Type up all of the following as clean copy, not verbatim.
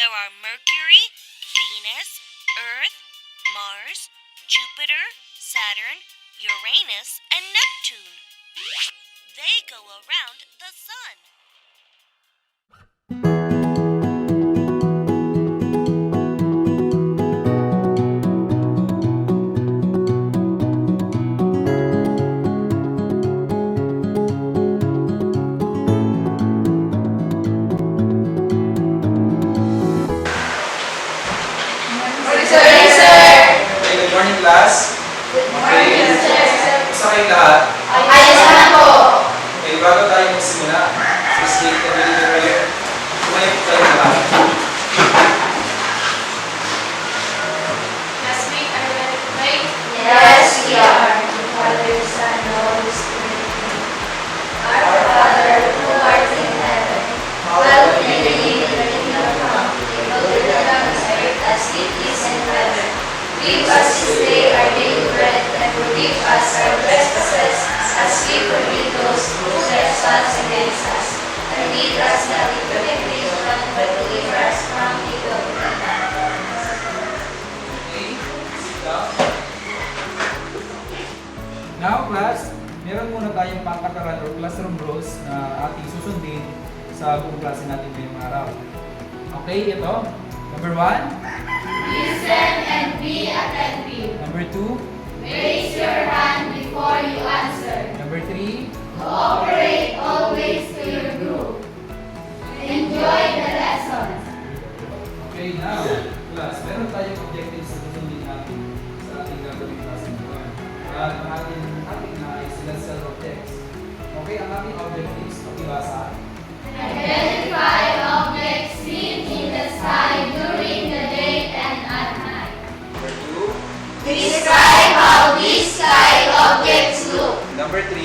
There are Mercury, Venus, Earth, Mars, Jupiter, Saturn, Uranus, and Neptune. They go around the sun. Good morning, class. Good morning, sir. Gusto kayong lahat? Ayos na po. Okay, bago tayo magsimula, please take the video prayer. Tumayo po tayo lahat. Let's make our ready to pray. Yes, we are. Father, Son, and Holy Spirit. Our Father, who art in heaven, hallowed be thy name. Thy kingdom come. Thy will be done on earth as it is in heaven. Give us this day our daily bread, and forgive us our trespasses, as we forgive those who trespass against us. And lead us not into temptation, but deliver us from evil. Okay, sit down. Now, class, meron muna tayong pangkataran or classroom rules na ating susundin sa buong klase natin ngayong araw. Okay, ito. Number 1. Listen and be attentive. Number 2. Raise your hand before you answer. Number 3. Cooperate always to your group. Enjoy the lessons. Okay, now, class, meron tayong objectives na susundin natin sa ating gagawin klase ngayon. At ang ating na ay celestial objects. Okay, ang ating objectives, pakibasa. Identify objects seen in the sky during the day and at night. Number 2. Describe how these sky objects look. Number 3.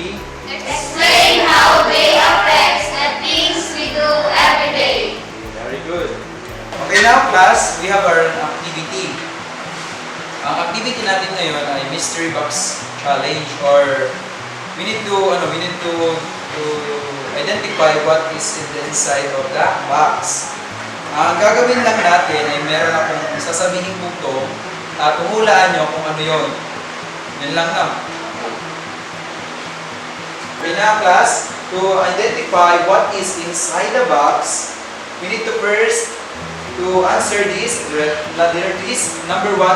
Explain how they affect the things we do every day. Very good. Okay, now class, we have our activity. Ang activity natin ngayon ay mystery box challenge, or we need to identify what is in the inside of the box. Ang gagawin lang natin ay meron akong sasabihin punto at huhulaan nyo kung ano yon. Yan lang na. Okay na, class, to identify what is inside the box, we need to first to answer this. Number 1,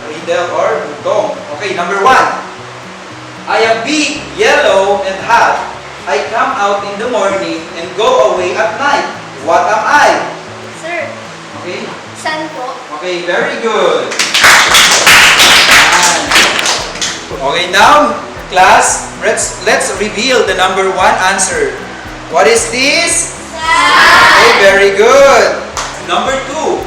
riddle or butong. Okay, number 1. I am big, yellow, and hot. I come out in the morning and go away at night. What am I? Sir, Okay? sun po. Okay, very good. Okay, now, class, let's reveal the number 1 answer. What is this? Okay, very good. Number 2.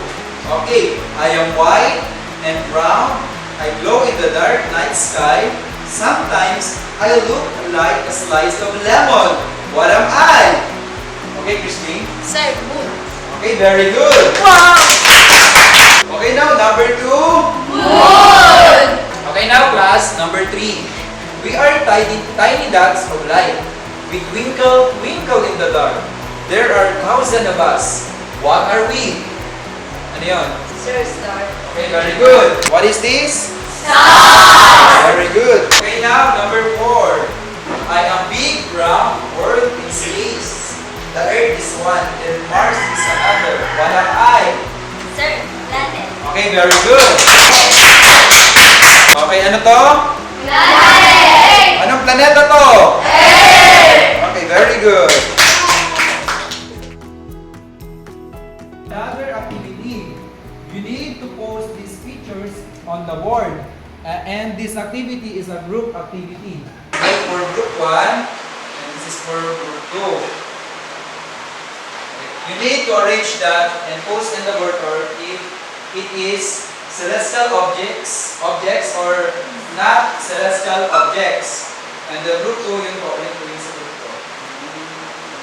Okay, I am white and brown. I glow in the dark night sky. Sometimes I look like a slice of lemon. What am I? Okay, Christine. Sir, moon. Okay, very good. Wow! Okay, now number 2. Moon! Okay, now class, number 3. We are tiny dots of light. We twinkle in the dark. There are thousands of us. What are we? Ano yun? Sir, star. Okay, very good. What is this? Star! Very good. Okay, now number 4. I am big brown world in space. The Earth is one, and Mars is another. What am I? Sir, planet. Okay, very good. Okay, ano to? Planet! Anong planeta to? Earth! Okay, very good. Another activity. You need to post these pictures on the board. And this activity is a group activity. Okay, for group 1, and this is for group 2. You need to arrange that and post in the board, or if it is celestial objects or not celestial objects. And the group 2, yun po, yun sa group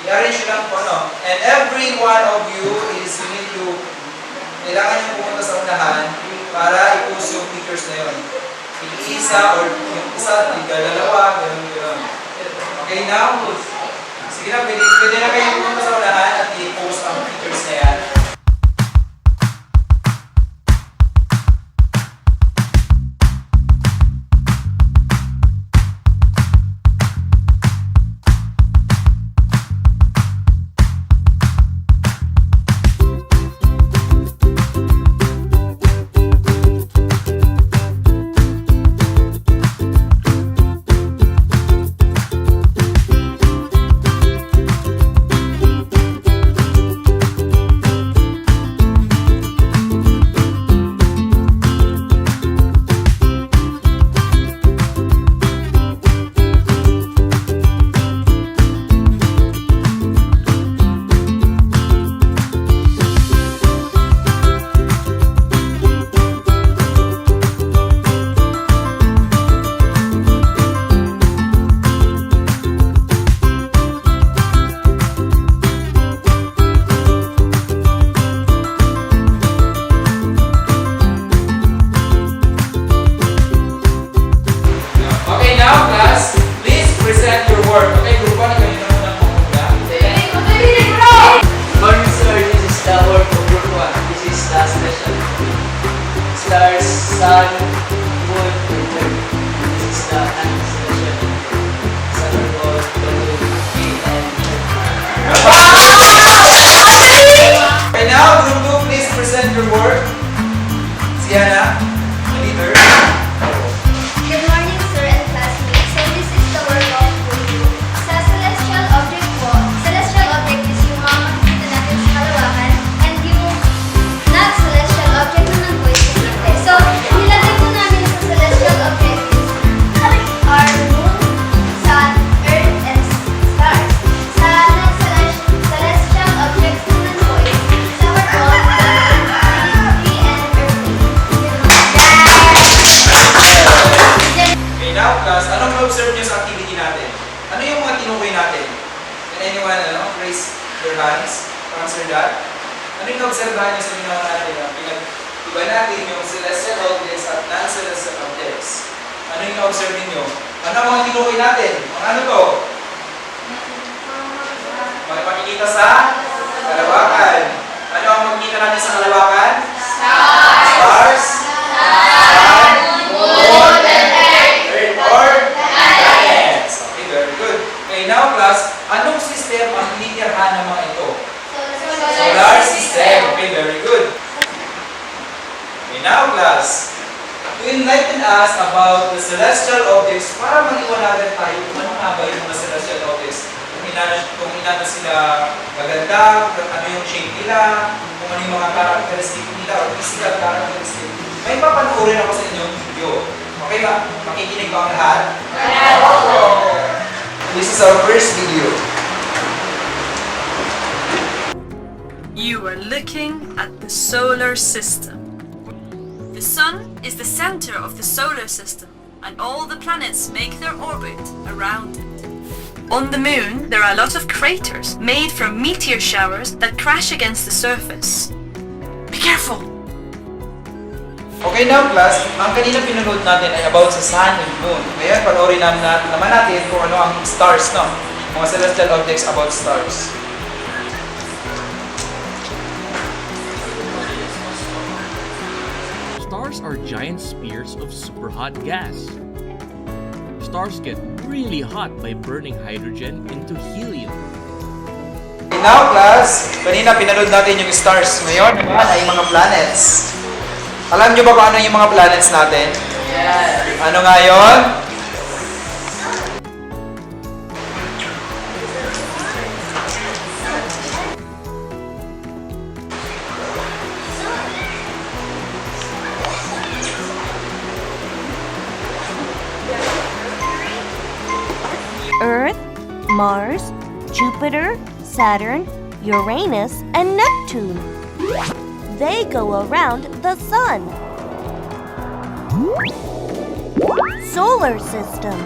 2. I-arrange lang po, no? And every one of you need to, kailangan yung pumunta sa unahan para i-post yung pictures na yun. Isa or yung isa, dalawa, gano'n. Okay, now, sige na, pwede na kayo pumunta sa unahan at i-post ang pictures na yan. stars, sun, moon, and earth. This is the non-celestial objects. Sun or God, the moon, and okay, now, group 2, please present your work. Si Hannah, the leader. Good morning, sir and classmates. So this is the work of Guru. Sa celestial object po, celestial object is yung mga makikita natin sa kalawakan, and yung not celestial object naman po is yung hindi. So, nilagay po namin sa celestial object are moon, sun, earth, and stars. Sa non-celestial objects naman po is summer po, tree, and Okay, now class, anong na-observe nyo sa activity natin? Ano yung mga tinukoy natin? Can anyone raise their hands to answer that? Ano yung na-observehan nyo sa ginawa natin? Pinag-iba natin yung celestial objects at non-celestial objects. Ano yung na-observe ninyo? Ano ang mga tinukoy natin? Mga ano to? Makikita sa kalawakan. Ano ang makikita natin sa kalawakan? Stars. Sun, moon, earth, or planets. Okay, very good. Okay, now class, anong system ang tinitirhan ng mga ito? Solar system. Okay, very good. Okay, now class, to enlighten us about the celestial objects, para maliwanagan tayo kung ano nga ba yung mga celestial objects. Kung inano sila maganda, kung ano yung shape nila, kung ano yung mga characteristic nila, or physical characteristic. May papanoorin ako sa inyong video. Okay ba? Makikinig ba ang lahat? This is our first video. You are looking at the solar system. The sun is the center of the solar system, and all the planets make their orbit around it. On the moon, there are a lot of craters made from meteor showers that crash against the surface. Be careful! Okay now class, ang kanina pinanood natin ay about sa sun and moon. Ngayon, panoorin naman natin kung ano ang stars, no? Mga celestial objects about stars. Stars are giant spheres of superhot gas. Stars get really hot by burning hydrogen into helium. Okay now class, kanina pinanood natin yung stars. Ngayon naman ay mga planets. Alam nyo ba kung ano yung mga planets natin? Yes. Ano nga yun? Earth, Mars, Jupiter, Saturn, Uranus, and Neptune. They go around the sun. Solar system.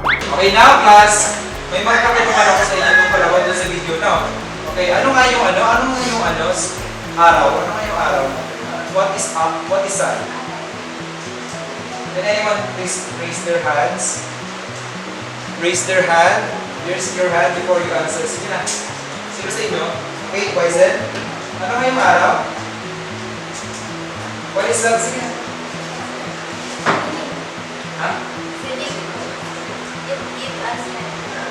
Okay now class, may magkakaroon ako sa inyo kung palawan doon sa video, no? Okay, ano nga yung ano? Ano nga yung ano? Araw? Ano nga yung araw? What is up? What is sun? Can anyone please raise their hands? Raise their hand. Raise your hand before you answer. Sige na. Sino sa inyo? Okay, Wizen. Ano nga yung araw? What is that? Sige na. Ha?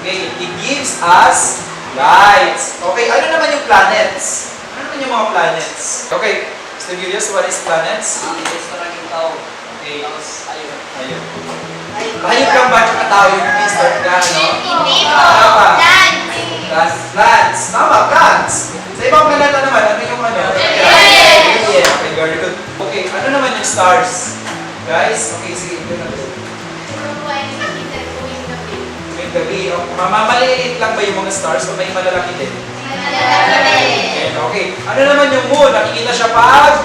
Okay, it gives us lights. Okay, ano naman yung planets? Ano naman yung mga planets? Okay, Mr. Julius, what is planets? Okay. Ayun. Hayop lang ba tsaka tao yung start ka, no? Hindi po. Ano pa? Plants. Plants. Tama, plants. Sa ibang planeta naman, ano yung ano? Yes. Yeah, okay, very good. Okay, ano naman yung stars? Guys, okay, sige. Ito na. May gabi. Mamaliit lang ba yung mga stars o may malalaki din? Okay. Ano naman yung moon? Nakikita siya pag?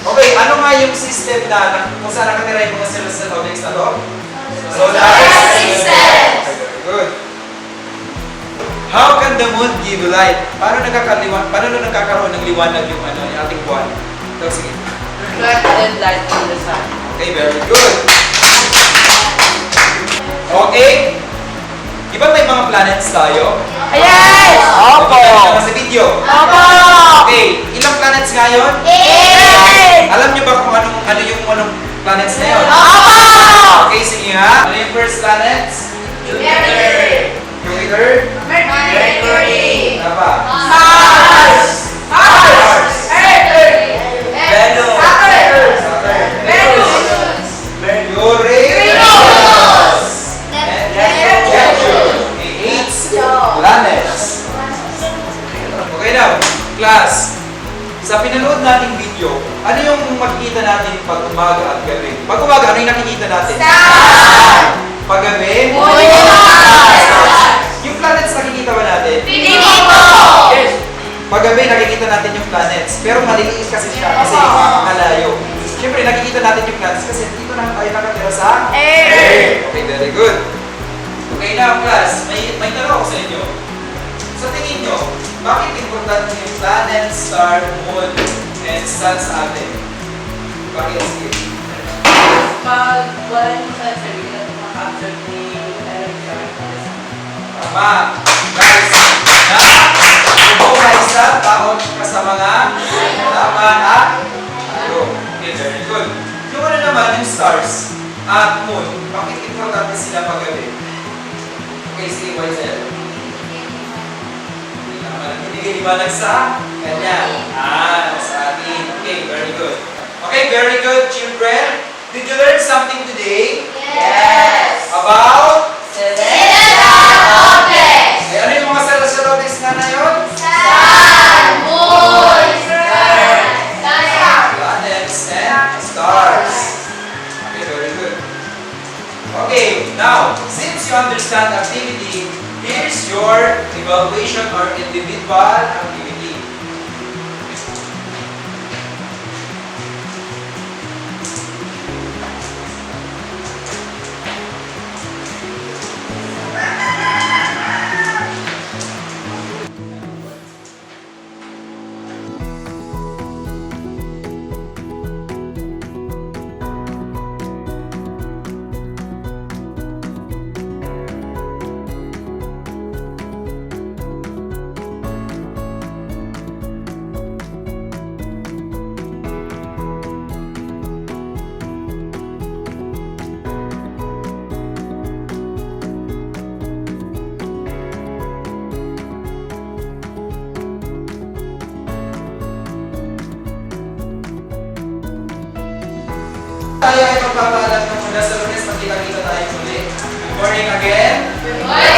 Okay, ano nga yung system na kung saan nakatira yung mga celestial objects na to? Solar system! Okay, very good. How can the moon give light? Paano nagkakaroon ng liwanag yung ano, yung ating buwan? Ito, sige. Reflected light from the sun. Okay, very good. Okay. Di ba may mga planets tayo? Yes! Opo! Nakita sa video. Opo! Okay, ilang planets ngayon? Yes! Alam niyo ba kung anong planets na yun? Opo! Okay, sige nga. Ano yung first planets? Jupiter. Jupiter? Mercury. Ano pa? Mars. Mars. Venus. Saturn. Venus. Mercury. Venus. Neptune. Okay, 8 planets. Okay now, class. Sa pinanood nating video, ano yung makikita natin pag umaga at gabi? Pag umaga, ano yung nakikita natin? Pag gabi? Yung planets nakikita ba natin? Yes. Pag gabi, nakikita natin yung planets. Pero maliliit kasi siya kasi makakalayo. Siyempre, nakikita natin yung planets kasi dito na tayo nakatira sa Earth. Okay, very good. Okay now, class, may tanong ako sa inyo. Sa tingin nyo, bakit importante yung planet, star, moon, and sun sa atin? Bakit? Sige. Pag wala yung sa sarili at makapsyon ni electron. Tama. Guys, bubong na isa, taon ka sa mga tama at ano. Okay, very good. Yung ano naman, yung stars at moon, bakit importante sila paggabi? Okay, sige, why is that? Hindi liwanag sa kanya. Sa atin. Okay, very good. Okay, very good, children. Did you learn something today? Yes. About? Celestial objects. Ano yung mga celestial objects nga na yun? Sun, moon, earth, Planets and stars. Okay, very good. Okay, now, since you understand activity, here's your evaluation or individual activity. Tayo ay magpapaalam ng muna sa Lunes, magkita-kita tayo muli. Good morning again. Good morning.